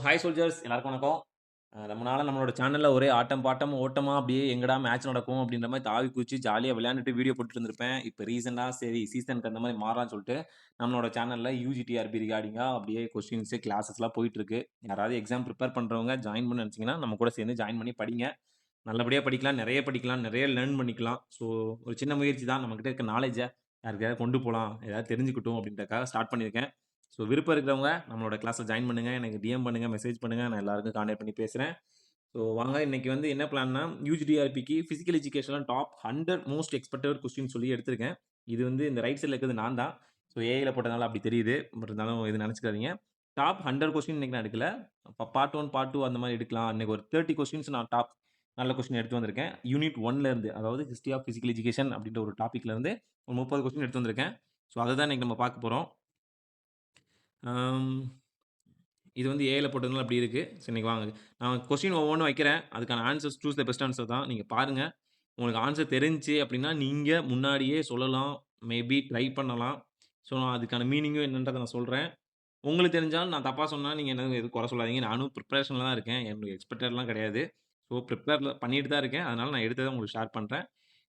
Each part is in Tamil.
ஹாய் சோல்ஜர்ஸ் எல்லாருக்கும் வணக்கம். ரொம்ப நாளா நம்மளோட சேனல்ல ஒரே ஆட்டம், பாட்டம், ஓட்டமா அப்படியே எங்கடா மேட்ச் நடக்கும் அப்படின்ற மாரி தாவி குதிச்சு ஜாலியா விளையாண்டுட்டு வீடியோ போட்டுட்டு இருந்திருப்பேன். இப்ப ரீசென்ட்டா சரி சீசனுக்கு அந்த மாரி மாறலாம்னு சொல்லிட்டு, நம்மளோட சேனல்ல யூஜிடிஆர்பி ரிகார்டிங்கா அப்படியே கொஸ்டின்ஸ், கிளாஸஸ்லாம் போயிட்டு இருக்கு. யாராவது எக்ஸாம் பிரிப்பேர் பண்றவங்க ஜாயின் பண்ண நினைச்சீங்கன்னா, நம்ம கூட சேர்ந்து ஜாயின் பண்ணி படிங்க. நல்லபடியா படிக்கலாம், நெறைய லேர்ன் பண்ணிக்கலாம். ஸோ ஒரு சின்ன முயற்சி தான். நம்மகிட்ட இருக்க நாலேட்ஜ யாருக்காவது கொண்டு போலாம், ஏதாவது தெரிஞ்சுக்கட்டும் அப்படின்றதுக்காக ஸ்டார்ட் பண்ணியிருக்கேன். ஸோ விருப்பம் இருக்கிறவங்க நம்மளோட கிளாஸ்ல ஜாயின் பண்ணுங்க. எனக்கு டிஎம் பண்ணுங்க, மெசேஜ் பண்ணுங்க. நான் எல்லாருக்கும் கான்டாக்ட் பண்ணி பேசுறேன். ஸோ வாங்க இன்னைக்கு வந்து என்ன பிளான்னா, யூஜிடிஆர்பிக்கு பிசிக்கல் எஜுகேஷன்ல டாப் 100 மோஸ்ட் எக்ஸ்பெக்டட் கொஸ்டின் சொல்லி எடுத்திருக்கேன். இது வந்து இந்த ரைட் சைட்ல இருக்கிறது நான் தான். ஸோ ஏஐல போட்டதுனால அப்படி தெரியுது. பட் இருந்தாலும் எதுவும் நினைச்சுக்காதீங்க. டாப் 100 கொஸ்டின் இன்னைக்கு நான் எடுக்கல. பார்ட் 1, பார்ட் 2 அந்த மாதிரி எடுக்கலாம். இன்னைக்கு ஒரு 30 கொஸ்டின்ஸ் நான் டாப் நல்ல கொஸ்டின் எடுத்து வந்திருக்கேன். யூனிட் 1ல இருந்து, அதாவது ஹிஸ்டரி ஆஃப் பிசிக்கல் எஜுகேஷன் அப்படின்ற ஒரு டாபிக்ல இருந்து ஒரு 30 கொஸ்டின் எடுத்து வந்திருக்கேன். ஸோ அதை தான் இன்னைக்கு நம்ம பார்க்க போறோம். ஆம், இது வந்து ஏஐல போட்டதுனால அப்படி இருக்கு. சரி இன்னைக்கு வாங்க. நான் கொஸ்டின் ஒவ்வொன்னும் வைக்கிறேன். அதுக்கான answers choose the best answer தான். நீங்க பாருங்க. உங்களுக்கு ஆன்சர் தெரிஞ்சுச்சு அப்படின்னா, நீங்க முன்னாடியே சொல்லலாம். மேபி ட்ரை பண்ணலாம். ஸோ அதுக்கான மீனிங்கும் என்னன்றத நான் சொல்றேன். உங்களுக்கு தெரிஞ்சாலும் நான் தப்பா சொன்னா நீங்க என்ன எதுவும் குறை சொல்லாதீங்க. நானும் ப்ரிப்பரேஷன்ல தான் இருக்கேன். எனக்கு எக்ஸ்பெக்டட்லாம் கிடையாது. ஸோ ப்ரிப்பேர்ல பண்ணிட்டு தான் இருக்கேன். அதனால நான் எடுத்தத உங்களுக்கு ஷேர் பண்றேன்.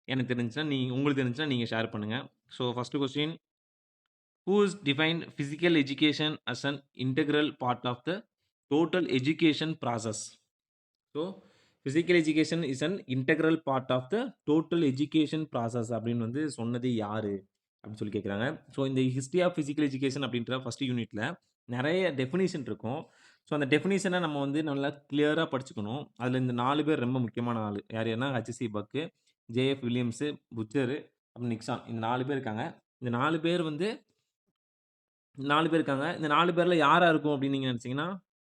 எனக்கு தெரிஞ்சுச்சுன்னா உங்களுக்கு தெரிஞ்சுச்சுன்னா நீங்க ஷேர் பண்ணுங்க. So first question. Who has defined physical education as an integral part of the total education process? So, physical education is an integral part of the total education process அப்படின்னு வந்து சொன்னது யாரு அப்படின்னு சொல்லி கேட்குறாங்க. ஸோ இந்த ஹிஸ்ட்ரி ஆஃப் ஃபிசிக்கல் எஜுகேஷன் அப்படின்ற ஃபர்ஸ்ட் யூனிட்ல நிறைய டெஃபினிஷன் இருக்கும். ஸோ அந்த டெஃபினிஷனை நம்ம வந்து நல்லா கிளியராக படிச்சுக்கணும். அதில் இந்த 4 பேர் ரொம்ப முக்கியமான ஆள். யார் யாருன்னா ஹெச்சி பக்கு, ஜேஎஃப் வில்லியம்ஸு, புச்சரு, அப்புறம் நிக்சான். இந்த 4 பேர் இருக்காங்க. இந்த 4 பேர் வந்து 4 பேர் இருக்காங்க. இந்த 4 பேர்ல யாரா இருக்கும் அப்படின்னு நீங்க நினைச்சீங்கன்னா,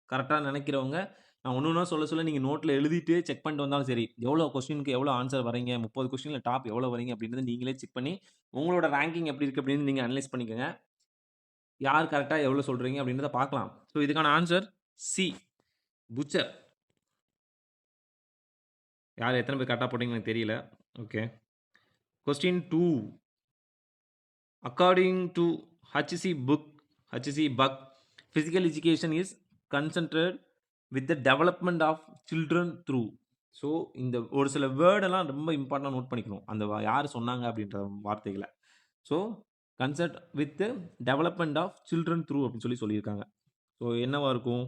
கரெக்ட்டா நினைக்கிறவங்க, நான் ஒண்ணு ஒண்ணா சொல்ல சொல்ல நீங்க நோட்ல எழுதிட்டு செக் பண்ணிட்டு வந்தாலும் சரி, எவ்வளோ கொஸ்டினுக்கு எவ்வளோ ஆன்சர் வரீங்க, 30 கொஸ்டின்ல டாப் எவ்வளோ வரீங்க அப்படின்றத நீங்களே செக் பண்ணி, உங்களோட ரேங்கிங் எப்படி இருக்கு அப்படின்னு நீங்க அனலைஸ் பண்ணிக்கங்க. யார் கரெக்ட்டா எவ்வளோ சொல்றீங்க அப்படின்றத பார்க்கலாம். ஸோ இதுக்கான ஆன்சர் சி. புச்சர். யார் எத்தனை பேர் கரெக்ட்டா போட்டீங்கன்னு எனக்கு தெரியல. Okay. Question 2. According to H.C. Buck, physical education is concentrated with the development of children through. So இந்த ஒரு சில வேர்டெல்லாம் ரொம்ப இம்பார்ட்டண்டாக நோட் பண்ணிக்கணும். அந்த யார் சொன்னாங்க அப்படின்ற வார்த்தைகளை. So concept with development of children through அப்படின்னு சொல்லியிருக்காங்க. ஸோ என்னவா இருக்கும்?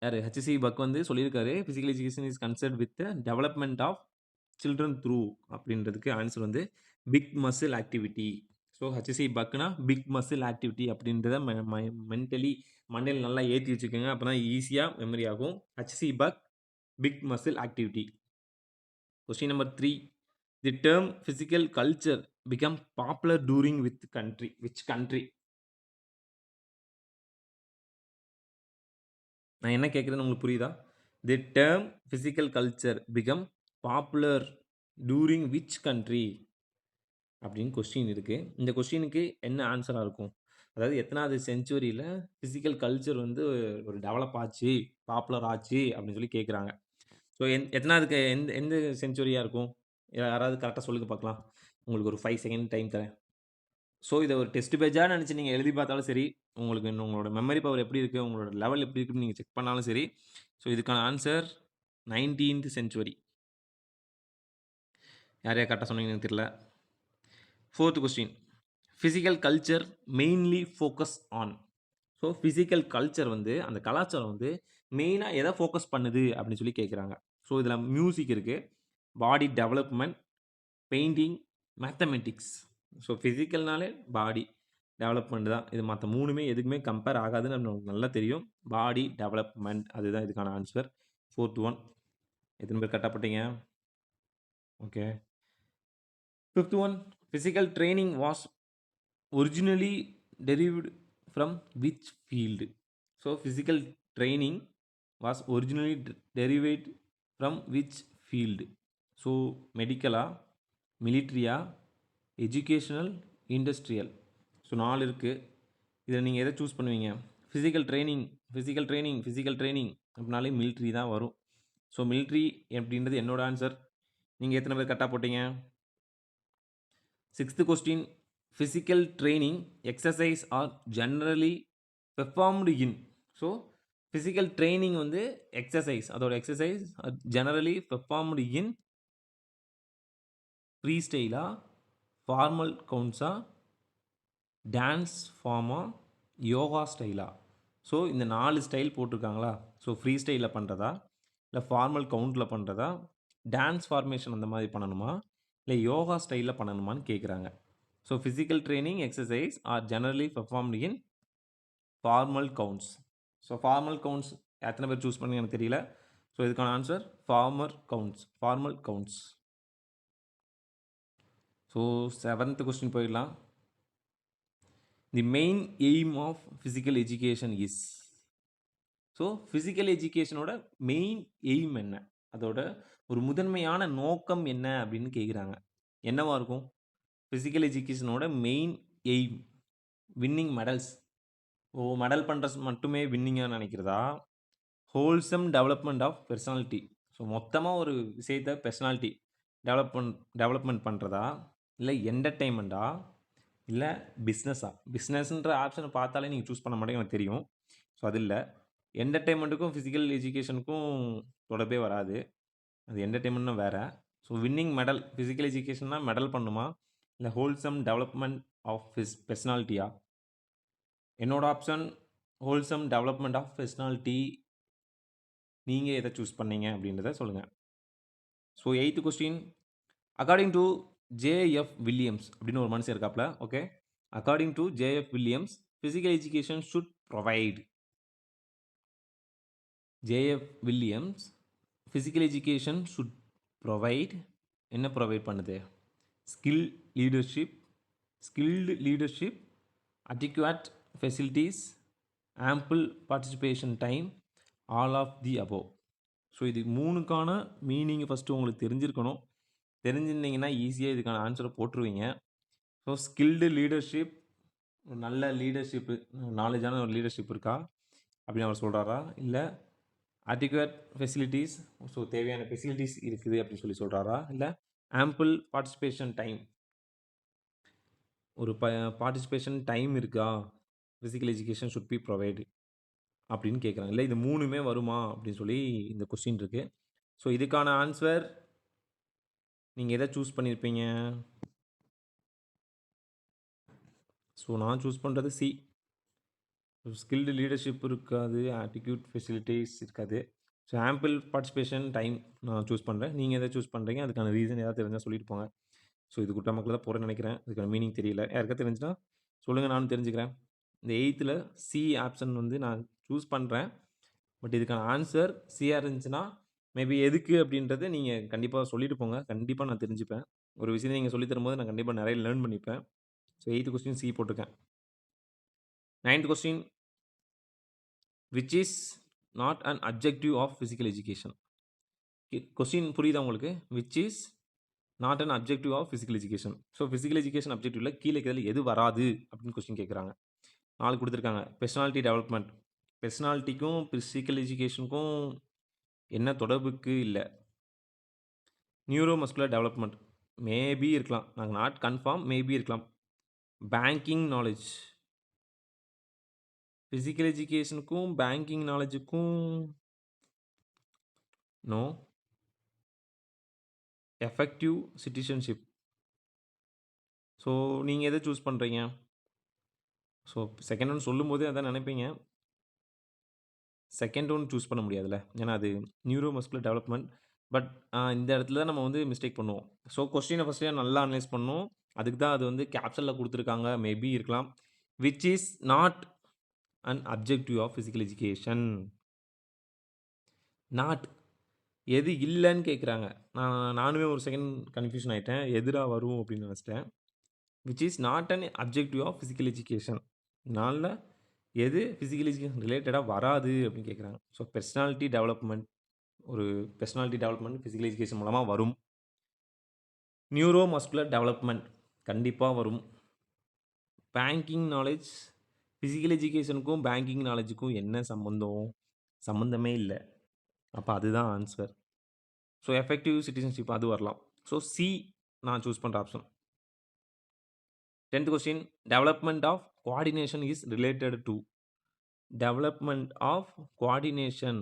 யார் ஹெச்சி பக் வந்து சொல்லியிருக்காரு, physical education is concept with development of children through அப்படின்றதுக்கு ஆன்சர் வந்து big muscle activity. So H C பக்னா பிக் மசில் ஆக்டிவிட்டி அப்படின்றத மென்டலி மண்டையில் நல்லா ஏற்றி வச்சுக்கோங்க. அப்போ தான் ஈஸியாக மெமரி ஆகும். H C Buck big muscle activity. Question number 3. The term physical culture become popular during which country? நான் என்ன கேட்குறேன்னு உங்களுக்கு புரியுதா? The term physical culture become popular during which country அப்படின்னு கொஸ்டின் இருக்கு. இந்த கொஸ்டினுக்கு என்ன ஆன்சரா இருக்கும்? அதாவது எத்தனாவது செஞ்சுரியில ஃபிசிக்கல் கல்ச்சர் வந்து ஒரு டெவலப் ஆச்சு, பாப்புலர் ஆச்சு அப்படின்னு சொல்லி கேட்குறாங்க. ஸோ எத்தனாவதுக்கு எந்த எந்த செஞ்சுரியா இருக்கும்? யாராவது கரெக்ட்டா சொல்லுங்க பார்க்கலாம். உங்களுக்கு ஒரு 5 செகண்ட் டைம் தரேன். ஸோ இத ஒரு டெஸ்ட் பேஜா நினைச்சு நீங்க எழுதி பார்த்தாலும் சரி, உங்களுக்கு இன்னும் உங்களோட மெமரி பவர் எப்படி இருக்கு, உங்களோட லெவல் எப்படி இருக்குன்னு நீங்க செக் பண்ணாலும் சரி. ஸோ இதுக்கான ஆன்சர் 19த் செஞ்சுரி. யார் யார் கரெக்ட்டா சொன்னீங்கன்னு எனக்கு தெரியல. 4th question. Physical culture mainly focus on. So physical culture வந்து அந்த கலாச்சாரம் வந்து மெயினா எதை ஃபோக்கஸ் பண்ணுது அப்படின்னு சொல்லி கேட்குறாங்க. ஸோ இதில மியூசிக் இருக்கு, பாடி டெவலப்மெண்ட், பெயிண்டிங், மேத்தமெட்டிக்ஸ். ஸோ ஃபிசிக்கல்னாலே பாடி டெவலப்மெண்ட் தான். இது மற்ற 3மே எதுக்குமே கம்பேர் ஆகாதுன்னு நமக்கு நல்லா தெரியும். பாடி டெவலப்மெண்ட் அதுதான் இதுக்கான ஆன்சர். 4th one. எத்தனை பேர் கரெக்ட்டா போட்டீங்க? Okay. 5th one. Physical training was originally derived from which field? So physical training was originally derived from which field? So மெடிக்கலா, மிலிட்ரியா, எஜுகேஷனல், இண்டஸ்ட்ரியல். ஸோ 4 இருக்கு. இதில் நீங்கள் எதை சூஸ் பண்ணுவீங்க? ஃபிசிக்கல் ட்ரைனிங் அப்படின்னாலே மிலிட்ரி தான் வரும். ஸோ மிலிட்ரி அப்படின்றது என்னோட ஆன்சர். நீங்கள் எத்தனை பேர் கரெக்டாக போட்டீங்க? 6th question. Physical training exercise are generally performed in. So physical training வந்து எக்ஸர்சைஸ். அதோட எக்ஸர்சைஸ் ஜெனரலி பெர்ஃபார்ம்டு இன் ஃப்ரீ ஸ்டைலா, ஃபார்மல் கவுண்ட்ஸா, டான்ஸ் ஃபார்மா, யோகா ஸ்டைலா? ஸோ இந்த 4 ஸ்டைல் போட்டிருக்காங்களா? ஸோ ஃப்ரீ ஸ்டைலில் பண்ணுறதா, இல்லை ஃபார்மல் கவுண்டில் பண்ணுறதா, டான்ஸ் ஃபார்மேஷன் அந்த மாதிரி பண்ணணுமா, இல்லை யோகா ஸ்டைலில் பண்ணணுமான்னு கேட்குறாங்க. So physical training exercise are generally performed in formal counts. So formal counts எத்தனை பேர் சூஸ் பண்ணி எனக்கு தெரியல. ஸோ இதுக்கான answer formal counts. So 7th question போயிடலாம். The main aim of physical education is. So physical எஜுகேஷனோட மெயின் எய்ம் என்ன, அதோட ஒரு முதன்மையான நோக்கம் என்ன அப்படின்னு கேட்குறாங்க. என்னவா இருக்கும்? ஃபிசிக்கல் எஜுகேஷனோட main aim winning medals. Medal பண்ணுறது மட்டுமே வின்னிங்காக நினைக்கிறதா, wholesome development of personality. So மொத்தமாக ஒரு விஷயத்தை பெர்சனாலிட்டி டெவலப்மெண்ட் பண்ணுறதா, இல்லை என்டர்டெயின்மெண்ட்டா, இல்லை பிஸ்னஸ்ன்ற ஆப்ஷனை பார்த்தாலே நீங்கள் சூஸ் பண்ண மாட்டேங்க எனக்கு தெரியும். ஸோ அது இல்லை. என்டர்டெயின்மெண்ட்டுக்கும் ஃபிசிக்கல் எஜுகேஷனுக்கும் தொடர்பே வராது. அது என்டர்டெயின்மெண்ட்னா வேறு. ஸோ வின்னிங் மெடல் ஃபிசிக்கல் எஜுகேஷன்னா மெடல் பண்ணுமா, இல்லை ஹோல்சம் டெவலப்மெண்ட் ஆஃப் பெர்சனாலிட்டியா? என்னோட option wholesome development of personality. நீங்கள் எதை சூஸ் பண்ணீங்க அப்படின்றத சொல்லுங்கள். So 8th question. According to JF Williams அப்படின்னு ஒரு மனுஷன் இருக்காப்ல. Okay, according to JF Williams physical education should provide. JF Williams physical education should provide என்ன ப்ரொவைட் பண்ணுது? Skilled leadership, adequate facilities, ample participation time, all of the above. So இது 3க்கான மீனிங் ஃபஸ்ட்டு உங்களுக்கு தெரிஞ்சிருக்கணும். தெரிஞ்சிருந்தீங்கன்னா ஈஸியாக இதுக்கான ஆன்சரை போட்டுருவீங்க. ஸோ ஸ்கில்டு லீடர்ஷிப், ஒரு நல்ல லீடர்ஷிப்பு, நாலேஜான ஒரு லீடர்ஷிப் இருக்கா அப்படின்னு அவர் சொல்கிறாரா, இல்லை அடிக்குவேட் ஃபெசிலிட்டிஸ், ஸோ தேவையான ஃபெசிலிட்டிஸ் இருக்குது அப்படின்னு சொல்கிறாரா, இல்லை ஆம்பிள் பார்ட்டிசிபேஷன் டைம், ஒரு பார்ட்டிசிபேஷன் டைம் இருக்கா, physical education should be provide அப்படின்னு கேட்குறாங்க. இல்லை இது 3மே வருமா அப்படின்னு சொல்லி இந்த கொஸ்டின் இருக்குது. ஸோ இதுக்கான ஆன்சர் நீங்கள் எதை சூஸ் பண்ணியிருப்பீங்க? ஸோ நான் சூஸ் பண்ணுறது சி. ஸ்கில்டு லீடர்ஷிப் இருக்காது, ஆட்டிடியூட் ஃபெசிலிட்டிஸ் இருக்காது. ஸோ ஆம்பிள் பார்ட்டிசிபேஷன் டைம் நான் சூஸ் பண்ணுறேன். நீங்கள் எதை சூஸ் பண்ணுறீங்க? அதுக்கான ரீசன் ஏதாவது தெரிஞ்சால் சொல்லிட்டு போங்க. ஸோ இது குட்ட மக்கள் தான் போகிறேன்னு நினைக்கிறேன். இதுக்கான மீனிங் தெரியல. யாருக்கா தெரிஞ்சுன்னா சொல்லுங்கள், நானும் தெரிஞ்சுக்கிறேன். இந்த 8th சி ஆப்ஷன் வந்து நான் சூஸ் பண்ணுறேன். பட் இதுக்கான ஆன்சர் சியாக இருந்துச்சுன்னா மேபி எதுக்கு அப்படின்றத நீங்கள் கண்டிப்பாக சொல்லிட்டு போங்க. கண்டிப்பாக நான் தெரிஞ்சுப்பேன். ஒரு விஷயத்தை நீங்கள் சொல்லி தரும்போது நான் கண்டிப்பாக நிறைய லேர்ன் பண்ணிப்பேன். ஸோ 8th கொஸ்டின் சி போட்டிருக்கேன். 9th question. Which is not an objective of physical education. Question புரியுதா உங்களுக்கு? Which is not an objective of physical education. So physical education அப்ஜெக்டிவ்ல கீழே இருக்கிறதுல எது வராது அப்படின்னு கொஸ்டின் கேட்குறாங்க. 4 கொடுத்துருக்காங்க. Personality development. பெர்சனாலிட்டிக்கும் ஃபிசிக்கல் எஜுகேஷனுக்கும் என்ன தொடர்புக்கு இல்லை. நியூரோ மஸ்குலர் டெவலப்மெண்ட் மேபி இருக்கலாம், நாங்கள் நாட் கன்ஃபார்ம், மேபி இருக்கலாம். பேங்கிங் நாலேஜ், ஃபிசிக்கல் எஜுகேஷனுக்கும் பேங்கிங் நாலேஜுக்கும் நோ. Effective citizenship. ஸோ நீங்கள் எதை சூஸ் பண்ணுறீங்க? ஸோ செகண்ட் ஒன் சொல்லும் போதே அதான் நினைப்பீங்க. செகண்ட் ஒன் சூஸ் பண்ண முடியாதுல்ல, ஏன்னா அது நியூரோ மஸ்குலர் டெவலப்மெண்ட். பட் இந்த இடத்துல தான் நம்ம வந்து மிஸ்டேக் பண்ணுவோம். ஸோ கொஸ்டினை ஃபஸ்ட்டே நல்லா அனலைஸ் பண்ணணும். அதுக்கு தான் அது வந்து கேப்ஷனில் கொடுத்துருக்காங்க. மேபி இருக்கலாம். Which is not an objective of physical education. Not எது இல்லைன்னு கேட்குறாங்க. நானுமே ஒரு செகண்ட் கன்ஃபியூஷன் ஆகிட்டேன், எதிராக வரும் அப்படின்னு நினச்சிட்டேன். Which is not an objective of physical education. நாளில் எது ஃபிசிக்கல் எஜுகேஷன் ரிலேட்டடாக வராது அப்படின்னு கேட்குறாங்க. ஸோ பெர்சனாலிட்டி டெவலப்மெண்ட், ஒரு பெர்சனாலிட்டி டெவலப்மெண்ட் ஃபிசிக்கல் எஜுகேஷன் மூலமாக வரும். நியூரோ மஸ்குலர் டெவலப்மெண்ட் கண்டிப்பாக வரும். பேங்கிங் நாலேஜ், ஃபிசிக்கல் எஜுகேஷனுக்கும் பேங்கிங் நாலேஜுக்கும் என்ன சம்மந்தம்? சம்மந்தமே இல்லை. அப்போ அதுதான் ஆன்சர். ஸோ எஃபெக்டிவ் சிட்டிசன்ஷிப் அது வரலாம். ஸோ சி நான் சூஸ் பண்ணுற option. 10th question. Development of coordination is related to. Development of coordination.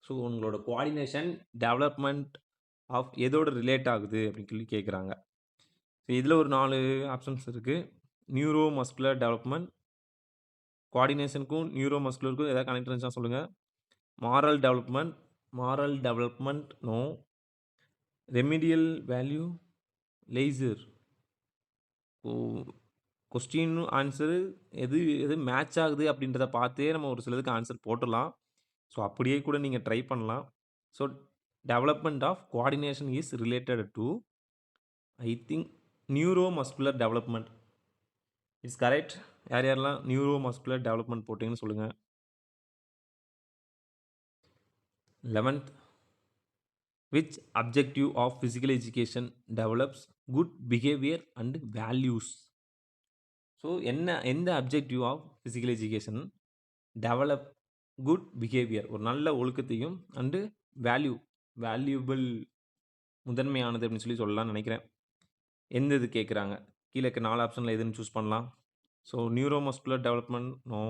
So உங்களோட கோஆர்டினேஷன் டெவலப்மெண்ட் ஆஃப் எதோட ரிலேட் ஆகுது அப்படின்னு சொல்லி கேட்குறாங்க. ஸோ இதில் ஒரு 4 ஆப்ஷன்ஸ் இருக்குது. Neuro muscular development. கோஆர்டினேஷனுக்கும் நியூரோ மஸ்குலருக்கும் ஏதாவது கனெக்ட் இருந்துச்சா சொல்லுங்கள். Moral development. Moral development no. Remedial value leisure. Oh, question answer எது எது மேட்ச் ஆகுது அப்படின்றத பார்த்தே நம்ம ஒரு சிலதுக்கு ஆன்சர் போட்டுடலாம். ஸோ அப்படியே கூட நீங்கள் ட்ரை பண்ணலாம். So development of coordination is related to I think neuro muscular development. It's correct. யார் யாரெல்லாம் நியூரோ மஸ்குலர் டெவலப்மெண்ட் போட்டிங்கன்னு சொல்லுங்கள். 11th, which objective of physical education develops good behavior and values? So எந்த objective of physical education develop good behaviour, ஒரு நல்ல ஒழுக்கத்தையும் அண்டு வேல்யூபிள் முதன்மையானது அப்படின்னு சொல்லி சொல்லலாம்னு நினைக்கிறேன். எந்த இது கேட்குறாங்க, கீழே இருக்க 4 ஆப்ஷனில் எதுன்னு சூஸ் பண்ணலாம். So neuromuscular development no.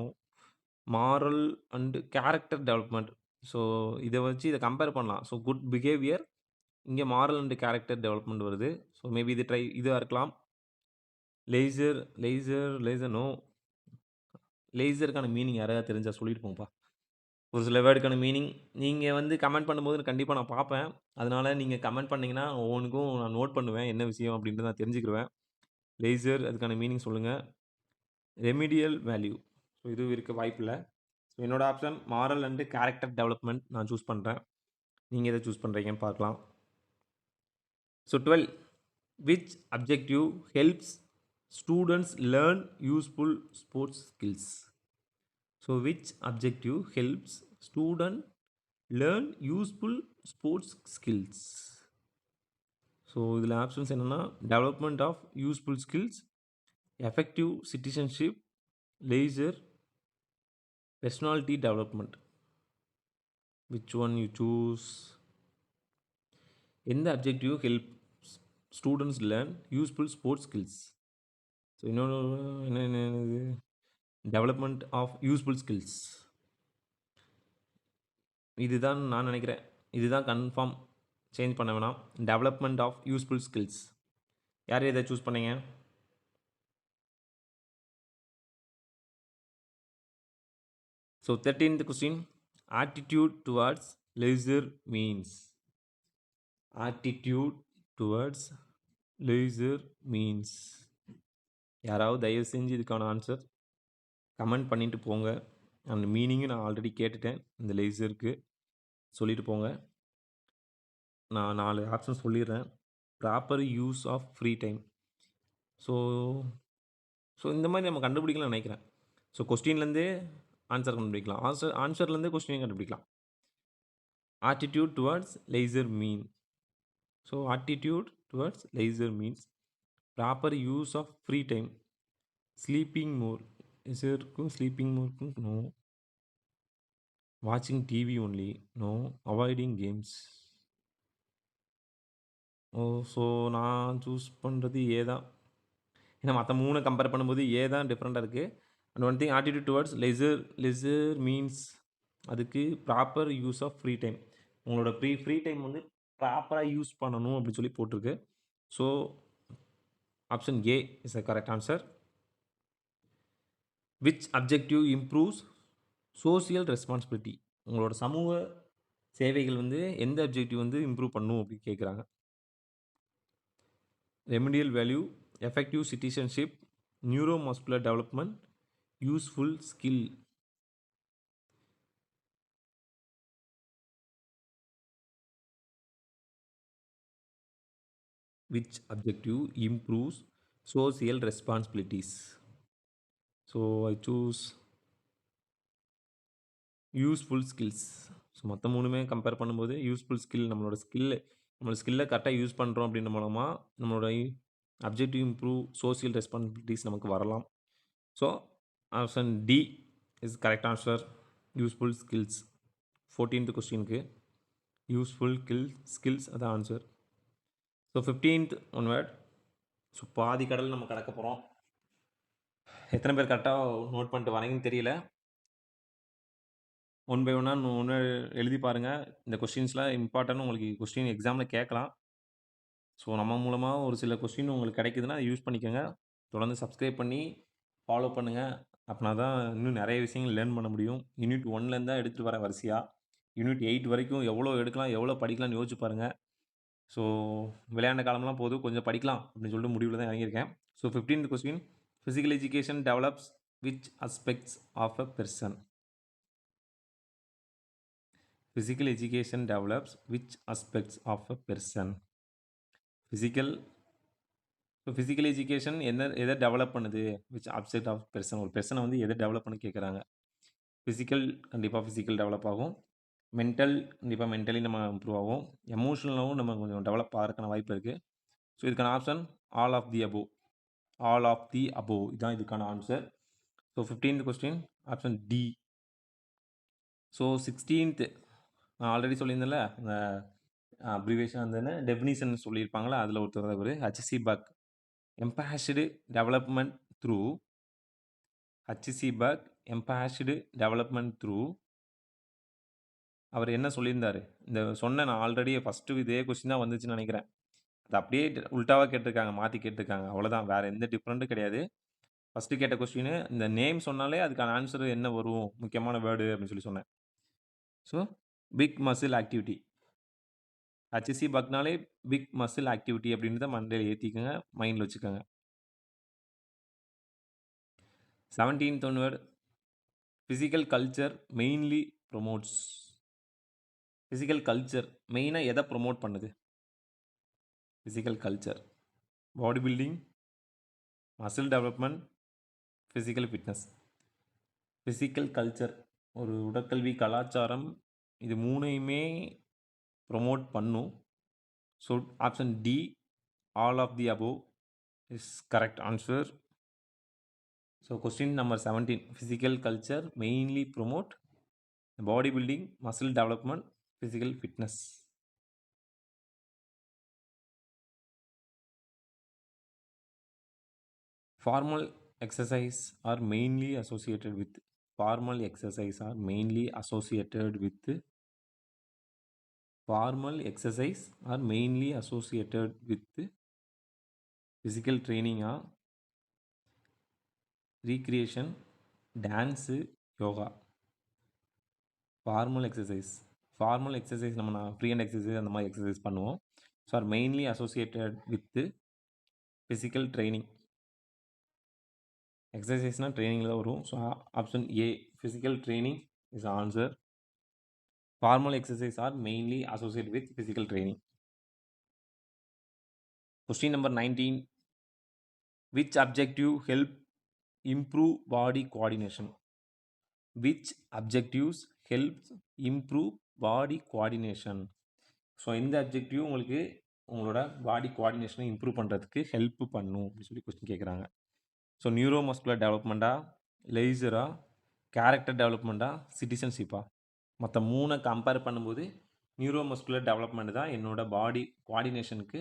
Moral and character development. So இதை வச்சு இதை கம்பேர் பண்ணலாம். ஸோ குட் பிஹேவியர், இங்கே மாரல் அண்டு கேரக்டர் டெவலப்மெண்ட் வருது. ஸோ மேபி இது இதாக இருக்கலாம். Laser no. லேசருக்கான மீனிங் யாராவது தெரிஞ்சா சொல்லிட்டு போங்கப்பா. ஒரு சில வேர்டுக்கான மீனிங் நீங்கள் கமெண்ட் பண்ணும்போது கண்டிப்பாக நான் பார்ப்பேன். அதனால் நீங்கள் கமெண்ட் பண்ணிங்கன்னா ஒவ்வொன்றுக்கும் நான் நோட் பண்ணுவேன் என்ன விஷயம் அப்படின்ட்டு நான் தெரிஞ்சுக்கிடுவேன். லேசர் அதுக்கான மீனிங் சொல்லுங்கள். Remedial value. ஸோ இது இருக்க வாய்ப்பில்லை. ஸோ என்னோடய option moral and character development நான் சூஸ் பண்ணுறேன். நீங்கள் எதை சூஸ் பண்ணுறீங்கன்னு பார்க்கலாம். So 12, which objective helps students learn useful sports skills? So which objective helps student learn useful sports skills? So இதில் ஆப்ஷன்ஸ் என்னென்னா development of useful skills, effective citizenship, leisure, personality development. Which one you choose? எந்த objective help students learn useful sports skills? So இன்னொன்று என்ன இது டெவலப்மெண்ட் ஆஃப் யூஸ்ஃபுல் ஸ்கில்ஸ். இதுதான் நான் நினைக்கிறேன். இதுதான் கன்ஃபார்ம், சேஞ்ச் பண்ண வேணாம். Development of useful skills. யார் எதை சூஸ் பண்ணீங்க? So 13th question, attitude towards leisure means. Attitude towards leisure means. யாராவது தயவு செஞ்சு இதுக்கான ஆன்சர் கமெண்ட் பண்ணிட்டு போங்க. அந்த மீனிங்கும் நான் ஆல்ரெடி கேட்டுட்டேன். இந்த லெய்சருக்கு சொல்லிட்டு போங்க. நான் 4 ஆப்ஷன் சொல்லிடுறேன். Proper use of free time. So இந்த மாதிரி நம்ம கண்டுபிடிக்கலாம்னு நினைக்கிறேன். ஸோ கொஸ்டின்லேருந்தே ஆன்சர் கண்டுபிடிக்கலாம், ஆன்சர்லேருந்தே கொஸ்டினையும் கண்டுபிடிக்கலாம். Attitude towards leisure mean. So attitude towards leisure means proper use of free time. Sleeping more. லெய்சருக்கும் ஸ்லீப்பிங் மோருக்கும் நோ. வாட்சிங் TV only no. Avoiding games. So நான் சூஸ் பண்ணுறது ஏ தான். ஏன்னா மற்ற 3 கம்பேர் பண்ணும்போது ஏ தான் டிஃப்ரெண்ட்டாக இருக்குது. And one thing, attitude towards leisure means அதுக்கு proper use of free time. உங்களோட ஃப்ரீ டைம் ப்ராப்பராக யூஸ் பண்ணணும் அப்படின்னு சொல்லி போட்டிருக்கு. So option A is the correct answer. Which objective improves social responsibility? உங்களோட சமூக சேவைகள் எந்த அப்ஜெக்டிவ் இம்ப்ரூவ் பண்ணும் அப்படின்னு கேட்குறாங்க. Remedial value, effective citizenship, neuromuscular development, useful skill. Which objective improves social responsibilities? So I choose useful skills. So மற்ற 3மே கம்பேர் பண்ணும்போது யூஸ்ஃபுல் ஸ்கில், நம்மளோட ஸ்கில்லை கரெக்டாக யூஸ் பண்ணுறோம் அப்படின்ற மூலமாக நம்மளோட அப்ஜெக்டிவ் இம்ப்ரூவ் சோசியல் ரெஸ்பான்சிபிலிட்டிஸ் நமக்கு வரலாம். So option D is correct answer, useful skills. 14th கொஸ்டினுக்கு யூஸ்ஃபுல் ஸ்கில்ஸ் அதான் answer. So 15th one word. So பாதி கடல் நம்ம கடக்க போகிறோம். எத்தனை பேர் கரெக்டாக நோட் பண்ணிட்டு வரீங்கன்னு தெரியல. ஒன் பை ஒன்னா ஒன்று எழுதி பாருங்க. இந்த கொஸ்டின்ஸ்லாம் இம்பார்ட்டன்ட் உங்களுக்கு கொஸ்டின் எக்ஸாம்ல கேட்கலாம். ஸோ நம்ம மூலமா ஒரு சில கொஸ்டின் உங்களுக்கு கிடைக்குதுன்னா, அதை யூஸ் பண்ணிக்கோங்க. தொடர்ந்து சப்ஸ்கிரைப் பண்ணி ஃபாலோ பண்ணுங்க. அப்பனா தான் இன்னும் நிறைய விஷயங்கள் லேர்ன் பண்ண முடியும். யூனிட் 1லேருந்து தான் எடுத்துட்டு வரேன் வரிசையா. யூனிட் 8 வரைக்கும் எவ்வளோ எடுக்கலாம், எவ்வளோ படிக்கலாம்னு யோசிச்சு பாருங்க. ஸோ விளையாண்ட காலம்லாம் போதும், கொஞ்சம் படிக்கலாம் அப்படின்னு சொல்லிட்டு முடிவில் தான் இறங்கியிருக்கேன். So 15th question, physical education develops which aspects of a person? Physical education develops which aspects of a person? Physical இப்போ ஃபிசிக்கல் எஜுகேஷன் எதை டெவலப் பண்ணுது? விச் அப்செட் ஆஃப் பெர்சன், ஒரு பெர்சனை வந்து எதை டெவலப் பண்ண கேட்குறாங்க? ஃபிசிக்கல் கண்டிப்பாக ஃபிசிக்கல் டெவலப் ஆகும். மென்டல் கண்டிப்பாக மென்டலி நம்ம இம்ப்ரூவ் ஆகும். எமோஷனலாகவும் நம்ம கொஞ்சம் டெவலப் ஆகிறதுக்கான வாய்ப்பு இருக்குது. ஸோ இதுக்கான option all of the above. All of the above இதுதான் இதுக்கான answer. So 15th question option D. So 16th நான் ஆல்ரெடி சொல்லியிருந்தேன்ல, இந்த அப்ரிவேஷன் அந்த டெஃபினிஷன் சொல்லியிருப்பாங்களா, அதில் ஒருத்தர் ஒரு H C Buck emphasised development through H C Buck emphasised development through அவர் என்ன சொல்லியிருந்தாரு? இந்த சொன்னேன் நான் ஆல்ரெடி ஃபஸ்ட்டு இதே கொஸ்டின் தான் வந்துச்சுன்னு நினைக்கிறேன். அது அப்படியே உல்டாவாக கேட்டிருக்காங்க, மாற்றி கேட்டிருக்காங்க. அவ்வளோதான், வேறு எந்த டிஃப்ரெண்ட்டும் கிடையாது. ஃபஸ்ட்டு கேட்ட கொஸ்டின் இந்த நேம் சொன்னாலே அதுக்கான ஆன்சர் என்ன வரும், முக்கியமான வேர்டு அப்படின்னு சொல்லி சொன்னேன். So big muscle activity, H C பக்னாலே பிக் மசில் ஆக்டிவிட்டி அப்படின்னு தான் மண்டையில் ஏற்றிக்கோங்க, மைண்டில் வச்சுக்கோங்க. 17th onward, physical culture mainly promotes. Physical culture மெயினாக எதை ப்ரொமோட் பண்ணுது? Physical culture body building, muscle development, physical fitness. Physical culture ஒரு உடற்கல்வி கலாச்சாரம், இது மூணையுமே ப்ரொமோட் பண்ணும். So option D all of the above is correct answer. So question number 17, physical culture mainly promote body building, muscle development, physical fitness. Formal exercise are mainly associated with formal exercise are mainly associated with formal exercise are mainly associated with physical training or recreation, dance, yoga. Formal exercise நம்ம ஃப்ரீ ஹேண்ட் எக்ஸசைஸ் அந்த மாதிரி எக்ஸசைஸ் பண்ணுவோம். So are mainly associated with physical training. எக்ஸசைஸ்னால் ட்ரைனிங்கில் தான் வரும். So option A physical training is answer. Formal exercise are mainly associated with physical training. Question number 19. Which objective help improve body coordination? Which objectives help improve body coordination? So இந்த அப்ஜெக்டிவ் உங்களுக்கு உங்களோட பாடி கோஆர்டினேஷனை இம்ப்ரூவ் பண்ணுறதுக்கு ஹெல்ப் பண்ணும் அப்படின்னு சொல்லி கொஸ்டின் கேட்குறாங்க. ஸோ நியூரோ மஸ்குலர் டெவலப்மெண்ட்டா, லேசரா, கேரக்டர் டெவலப்மெண்ட்டா, சிட்டிசன்ஷிப்பா? மற்ற 3 கம்பேர் பண்ணும்போது நியூரோ மஸ்குலர் டெவலப்மெண்ட் தான் என்னோட பாடி கோஆர்டினேஷனுக்கு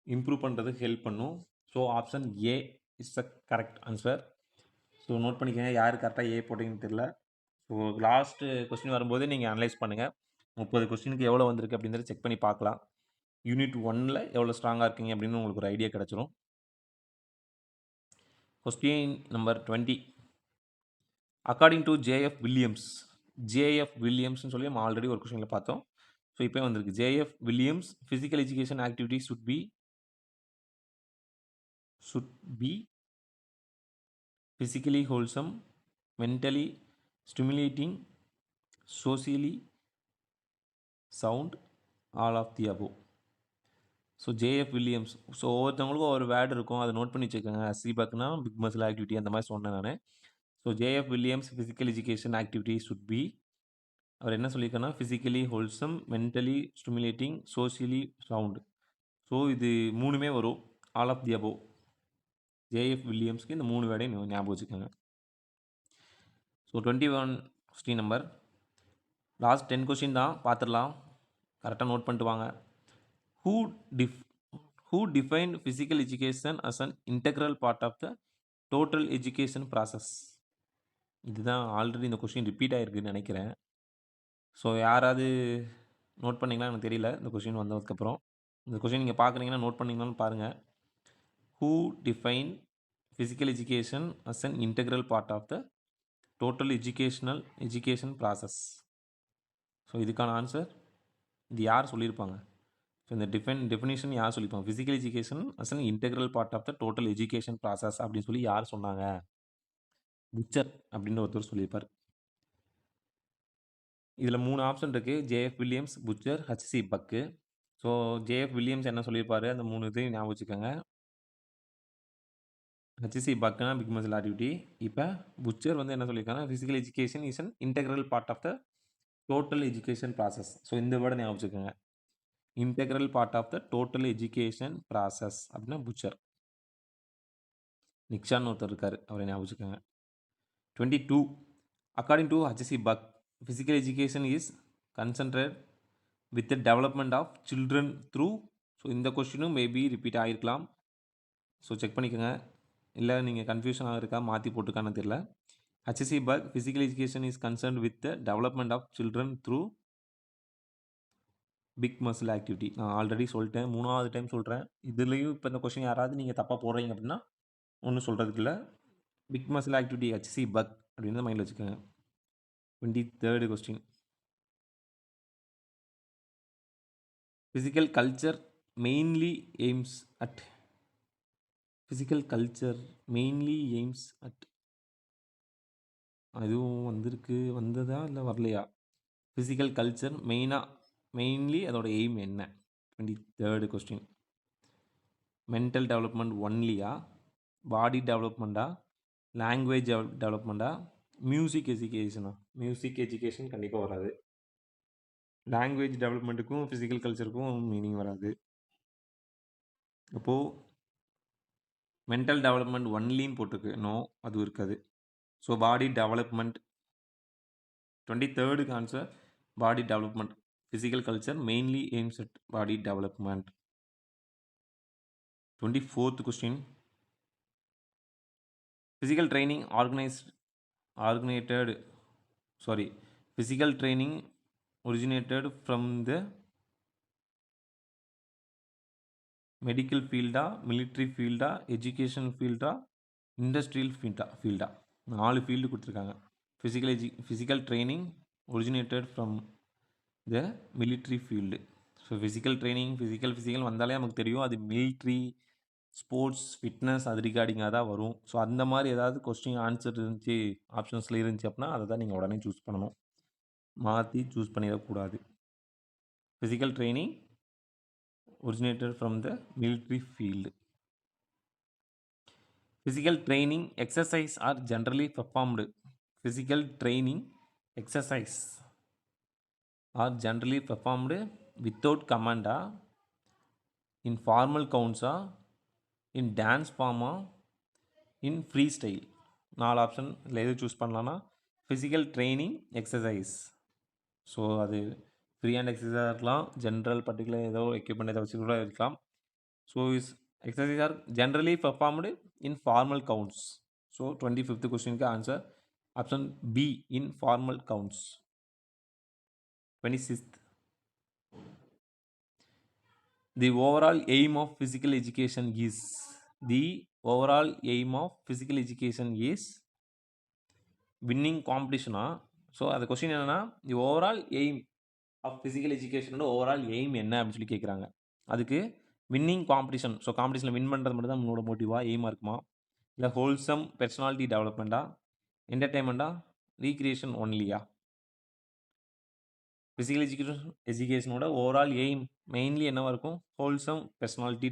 இம்ப்ரூவ் பண்ணுறதுக்கு ஹெல்ப் பண்ணும். So option A is the correct answer. So note பண்ணிக்கோங்க, யார் கரெக்டாக ஏ போட்டிங்கன்னு தெரியல. ஸோ லாஸ்ட்டு கொஸ்டின் வரும்போது நீங்கள் அனலைஸ் பண்ணுங்கள், 30 கொஸ்டினுக்கு எவ்வளோ வந்திருக்கு அப்படின்றத செக் பண்ணி பார்க்கலாம். யூனிட் 1ல் எவ்வளோ ஸ்ட்ராங்காக இருக்கீங்க அப்படின்னு உங்களுக்கு ஒரு ஐடியா கிடச்சிரும். Question number 20. According to JF வில்லியம்ஸ்னு சொல்லி நம்ம ஆல்ரெடி ஒரு கொஸ்டினில் பார்த்தோம். ஸோ இப்போ வந்திருக்கு JF Williams, physical education activity should be physically wholesome, mentally stimulating, socially sound, all of the above. So JF Williams. So ஒவ்வொருத்தவங்களுக்கும் ஒரு வேர்டு இருக்கும், அதை நோட் பண்ணி வச்சுக்கோங்க. சிபக்னா பிக் மசில் ஆக்டிவிட்டி அந்த மாதிரி சொன்னேன் நான். So JF Williams physical education activity should be, அவர் என்ன சொல்லியிருக்காருன்னா physically wholesome, mentally stimulating, socially sound. So இது 3மே வரும், ஆல் ஆஃப் தி அபோவ். ஜேஎஃப் வில்லியம்ஸ்க்கு இந்த 3 வேர்டையும் ஞாபகம் வச்சுக்கோங்க. So 21 question number. Last 10 question தான், பார்த்துடலாம். கரெக்டாக நோட் பண்ணிட்டு வாங்க. Who defined physical education as an integral part of the total education process? இதுதான் ஆல்ரெடி இந்த கொஸ்டின் ரிப்பீட் ஆகிருக்குன்னு நினைக்கிறேன். ஸோ யாராவது நோட் பண்ணீங்களா எனக்கு தெரியல இந்த கொஷின் வந்ததுக்கப்புறம். இந்த கொஷின் நீங்கள் பார்க்குறீங்கன்னா நோட் பண்ணீங்களான்னு பாருங்கள். Who define physical education as an integral part of the total education process? So இதுக்கான ஆன்சர் இது யார் சொல்லியிருப்பாங்க? ஸோ இந்த டெஃபினிஷன் யார் சொல்லியிருப்பாங்க? Physical education as an integral part of the total education process அப்படின்னு சொல்லி யார் சொன்னாங்க? புச்சர் அப்படின்னு ஒருத்தர் சொல்லியிருப்பார். இதில் 3 ஆப்ஷன் இருக்குது. JF Williams, Bucher, H C Buck. So JF Williams என்ன சொல்லியிருப்பாரு அந்த 3 இதையும் ஞாபகம் வச்சுக்கோங்க. ஹச்சி பக்குனா பிக் மசில் ஆக்டிவிட்டி. இப்போ புச்சர் வந்து என்ன சொல்லியிருக்காங்க? Physical education is an integral part of the total education process. So இந்த வேர்டை ஞாபகம் வச்சுக்கோங்க. Integral part of the total education process அப்படின்னா புச்சர். நிக்ஷான்னு ஒருத்தர் இருக்கார், அவரை ஞாபகம் வச்சுக்கோங்க. 22. According to H C Buck, physical education is concerned with the development of children through. So இந்த கொஸ்டினும் மேபி ரிப்பீட் ஆகிருக்கலாம். ஸோ செக் பண்ணிக்கோங்க. இல்லை நீங்கள் கன்ஃபியூஷன் ஆகிருக்கா மாற்றி போட்டுருக்கான்னு தெரியல. H Buck, physical education is concerned with the development of children through big muscle activity. நான் ஆல்ரெடி சொல்லிட்டேன், 3வது டைம் சொல்கிறேன். இதுலேயும் இப்போ இந்த கொஸ்டின் யாராவது நீங்கள் தப்பாக போடுறீங்க அப்படின்னா ஒன்றும் சொல்கிறதுக்கு இல்லை. பிக் மசில் ஆக்டிவிட்டி ஹச்சி பக் அப்படின்னு மைண்டில் வச்சுக்கோங்க. 23rd question. Physical culture mainly aims at. Physical culture mainly aims at. அதுவும் வந்ததா இல்லை வரலையா? ஃபிசிக்கல் கல்ச்சர் மெயின்லி அதோட எய்ம் என்ன? 23rd question. மென்டல் டெவலப்மெண்ட் ஒன்லியா, பாடி டெவலப்மெண்ட்டா, லாங்குவேஜ் டெவலப்மெண்ட்டா, மியூசிக் எஜுகேஷனா? மியூசிக் எஜுகேஷன் கண்டிப்பாக வராது. லாங்குவேஜ் டெவலப்மெண்ட்டுக்கும் ஃபிசிக்கல் கல்ச்சருக்கும் மீனிங் வராது. அப்போது மென்டல் டெவலப்மெண்ட் ஒன்லின்னு போட்டிருக்கு. நோ, அதுவும் இருக்காது. So body development. 23rd answer body development. Physical culture mainly aims at body development. 24th question. Physical training physical training originated from the மெடிக்கல் ஃபீல்டா, மிலிட்ரி ஃபீல்டா, எஜுகேஷன் ஃபீல்டா, இண்டஸ்ட்ரியல் ஃபீல்டா? 4 ஃபீல்டு கொடுத்துருக்காங்க. Physical training originated from the military field. So physical training physical வந்தாலே நமக்கு தெரியும் அது மிலிட்ரி, ஸ்போர்ட்ஸ், ஃபிட்னஸ் அது ரிகார்டிங்காக தான் வரும். ஸோ அந்த மாதிரி ஏதாவது கொஸ்டின் ஆன்சர் இருந்துச்சு, ஆப்ஷன்ஸில் இருந்துச்சு அப்படின்னா அதை தான் நீங்கள் உடனே சூஸ் பண்ணணும், மாற்றி சூஸ் பண்ணிடக்கூடாது. Physical training originated from the military field. Physical training exercise are generally performed. Physical training exercise are generally performed without command, in formal counts, in dance form, in freestyle. 4 option இல்லை எது சூஸ் பண்ணலான்னா ஃபிசிக்கல் ட்ரைனிங் எக்ஸசைஸ். ஸோ அது ஃப்ரீ ஹேண்ட் எக்ஸசைஸாக இருக்கலாம், ஜென்ரல் பர்டிகுலர் ஏதோ எக்யூப்மெண்ட் ஏதோ வச்சு கூட இருக்கலாம். So exercises are generally performed in formal counts. So 25th question ka answer option B, in formal counts. 26th, the overall aim of physical education is winning competition. So அந்த கொஸ்டின் என்னன்னா the overall aim of physical எஜுகேஷனோட ஓவரால் எய்ம் என்ன அப்படின்னு சொல்லி கேட்குறாங்க. அதுக்கு வின்னிங் காம்படிஷன். ஸோ காம்படிஷனில் வின் பண்ணுறது மட்டும் தான் நம்மளோட மோட்டிவாக எய்மாக இருக்குமா, இல்லை ஹோல்சம் பர்சனாலிட்டி டெவலப்மெண்ட்டா, என்டர்டைன்மெண்ட்டா, ரீக்ரியேஷன் ஒன்லியா? ஃபிசிக்கல் எஜுகேஷனோட ஓவரால் எய்ம் மெயின்லி என்னவாக இருக்கும்? ஹோல்சம் பர்சனாலிட்டி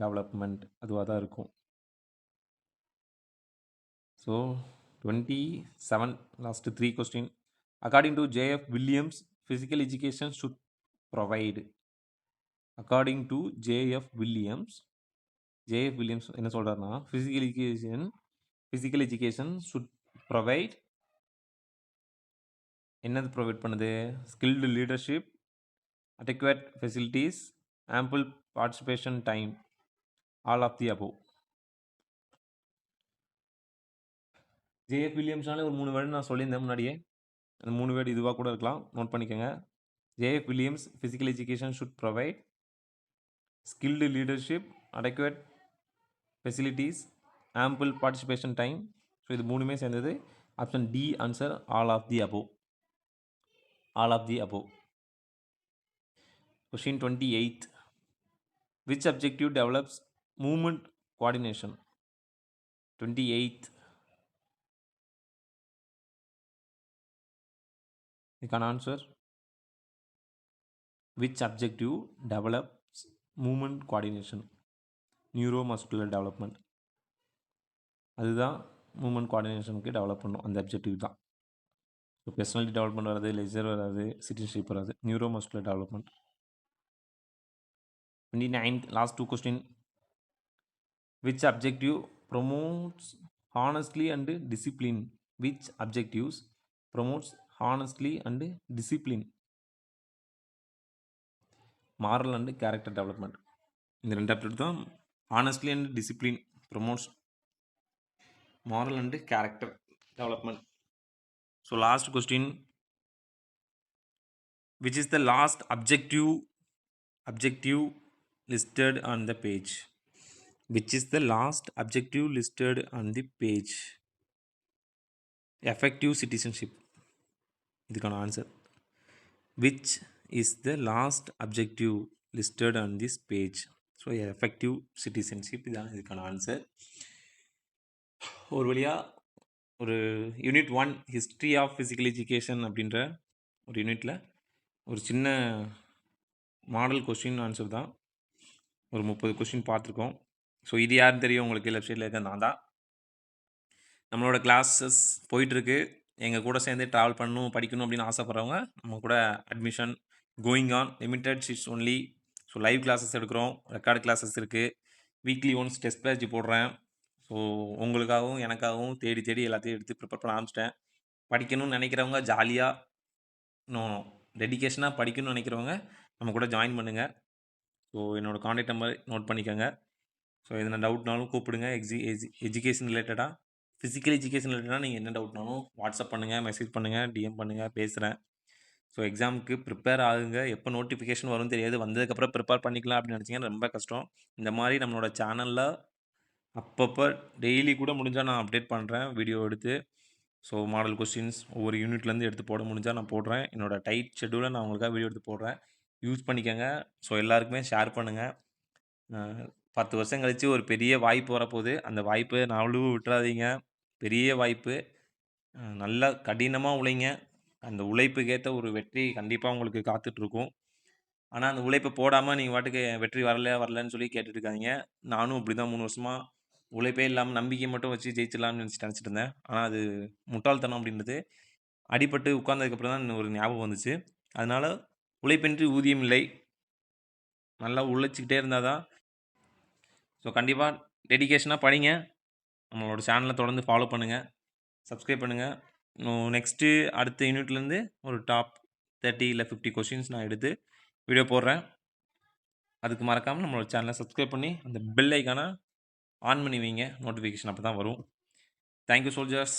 டெவலப்மெண்ட் அதுவாக தான் இருக்கும். So 27 last 3 question. According to J.F. Williams, physical education should provide. According to J.F. Williams என்ன சொல்றாருன்னா physical education should provide என்னது ப்ரொவைட் பண்ணுது? Skilled leadership, adequate facilities, ample participation time, all of the above. JF வில்லியம்ஸ்னாலே ஒரு 3 வேர்டு நான் சொல்லியிருந்தேன் முன்னாடியே. அந்த 3 வேர்டு இதுவா கூட இருக்கலாம். நோட் பண்ணிக்கோங்க. JF Williams physical education should provide skilled leadership, adequate facilities, ample participation time. So இது மூணுமே சேர்ந்தது. Option D answer all of the above. All of the above. Question 28. Which objective develops movement coordination? 28. இதுக்கான answer which objective develops movement coordination? Neuromuscular development. அதுதான் மூமெண்ட் கோஆர்டினேஷனுக்கு டெவலப் பண்ணும். அந்த அப்ஜெக்டிவ் தான். ஸோ பர்சனாலிட்டி டெவலப்மெண்ட் வராது, லெஜர் வராது, சிட்டிசன்ஷிப் வராது, neuromuscular development. 29th last 2 question. Which objective promotes honestly and discipline? Which objectives promotes honestly and discipline? Moral and character development. இந்த 2 அப்ஜெக்ட் தான் honestly and discipline promotes moral and character development. So last question, which is the last objective listed on the page? Which is the last objective listed on the page? Effective citizenship. இதுக்கான answer which is the last objective listed on this page? So effective citizenship இதான் இதுக்கான ஆன்சர். ஒரு வழியாக ஒரு unit 1 history of physical education அப்படின்ற ஒரு யூனிட்டில் ஒரு சின்ன மாடல் கொஸ்டின் ஆன்சர் தான். ஒரு 30 கொஸ்டின் பார்த்துருக்கோம். ஸோ இது யாருன்னு தெரியும் உங்களுக்கு? லெஃப்ட் சைடில் இருக்க நான் தான். நம்மளோட கிளாஸஸ் போயிட்டுருக்கு. எங்கள் கூட சேர்ந்து ட்ராவல் பண்ணணும், படிக்கணும் அப்படின்னு ஆசைப்பட்றவங்க நம்ம கூட admission going on. Limited seats only. So live classes எடுக்கிறோம், ரெக்கார்டு கிளாஸஸ் இருக்குது. வீக்லி ஒன்ஸ் டெஸ்ட் பேட்ச் போடுறேன். ஸோ உங்களுக்காகவும் எனக்காகவும் தேடி எல்லாத்தையும் எடுத்து ப்ரிப்பேர் பண்ண ஆரம்பிச்சிட்டேன். படிக்கணும்னு நினைக்கிறவங்க ஜாலியாக டெடிக்கேஷனாக படிக்கணும்னு நினைக்கிறவங்க நம்ம கூட ஜாயின் பண்ணுங்கள். ஸோ என்னோடய காண்டாக்ட் நம்பர் நோட் பண்ணிக்கோங்க. ஸோ எதனா டவுட்னாலும் கூப்பிடுங்க. எஜுகேஷன் ரிலேட்டடாக, ஃபிசிக்கல் எஜுகேஷன் ரிலேட்டடாக நீங்கள் என்ன டவுட்னாலும் வாட்ஸ்அப் பண்ணுங்கள், மெசேஜ் பண்ணுங்கள், டிஎம் பண்ணுங்கள், பேசுகிறேன். ஸோ எக்ஸாமுக்கு ப்ரிப்பேர் ஆகுங்க. எப்போ நோட்டிஃபிகேஷன் வரும் தெரியாது. வந்ததுக்கப்புறம் ப்ரிப்பேர் பண்ணிக்கலாம் அப்படின்னு நினச்சிங்கன்னா ரொம்ப கஷ்டம். இந்த மாதிரி நம்மளோட சேனலில் அப்பப்போ டெய்லி கூட முடிஞ்சால் நான் அப்டேட் பண்ணுறேன் வீடியோ எடுத்து. ஸோ மாடல் கொஸ்டின்ஸ் ஒவ்வொரு யூனிட்லேருந்து எடுத்து போட முடிஞ்சால் நான் போடுறேன். என்னோடய டைட் ஷெட்யூலில் நான் உங்களுக்காக வீடியோ எடுத்து போடுறேன். யூஸ் பண்ணிக்கோங்க. ஸோ எல்லாருக்குமே ஷேர் பண்ணுங்கள். 10 வருஷம் கழித்து ஒரு பெரிய வாய்ப்பு வரப்போகுது. அந்த வாய்ப்பை நாளும் விட்டுறாதீங்க. பெரிய வாய்ப்பு. நல்லா கடினமாக உழைங்க. அந்த உழைப்புக்கேற்ற ஒரு வெற்றி கண்டிப்பாக உங்களுக்கு காத்துட்ருக்கும். ஆனால் அந்த உழைப்பை போடாமல் நீங்கள் பாட்டுக்கு வெற்றி வரலன்னு சொல்லி கேட்டுட்டு இருக்காதீங்க. நானும் இப்படி தான் 3 வருஷமாக உழைப்பே இல்லாமல் நம்பிக்கை மட்டும் வச்சு ஜெயிச்சிடலாம்னு நினச்சிட்டு இருந்தேன். ஆனால் அது முட்டாள்தனம் அப்படின்றது அடிபட்டு உட்கார்ந்ததுக்கப்புறம் தான் ஒரு ஞாபகம் வந்துச்சு. அதனால் உழைப்பின்றி ஊதியம் இல்லை. நல்லா உழைச்சிக்கிட்டே இருந்தால் தான். ஸோ கண்டிப்பாக டெடிக்கேஷனாக படிங்க. நம்மளோட சேனலை தொடர்ந்து ஃபாலோ பண்ணுங்கள், சப்ஸ்கிரைப் பண்ணுங்கள். நெக்ஸ்ட்டு அடுத்த யூனிட்லேருந்து ஒரு டாப் 30 இல்லை 50 கொஸ்டின்ஸ் நான் எடுத்து வீடியோ போடுறேன். அதுக்கு மறக்காமல் நம்மளோட சேனலை சப்ஸ்கிரைப் பண்ணி அந்த பெல் ஐக்கானை ஆன் பண்ணி வைங்க. நோட்டிஃபிகேஷன் அப்போ தான் வரும். Thank you soldiers.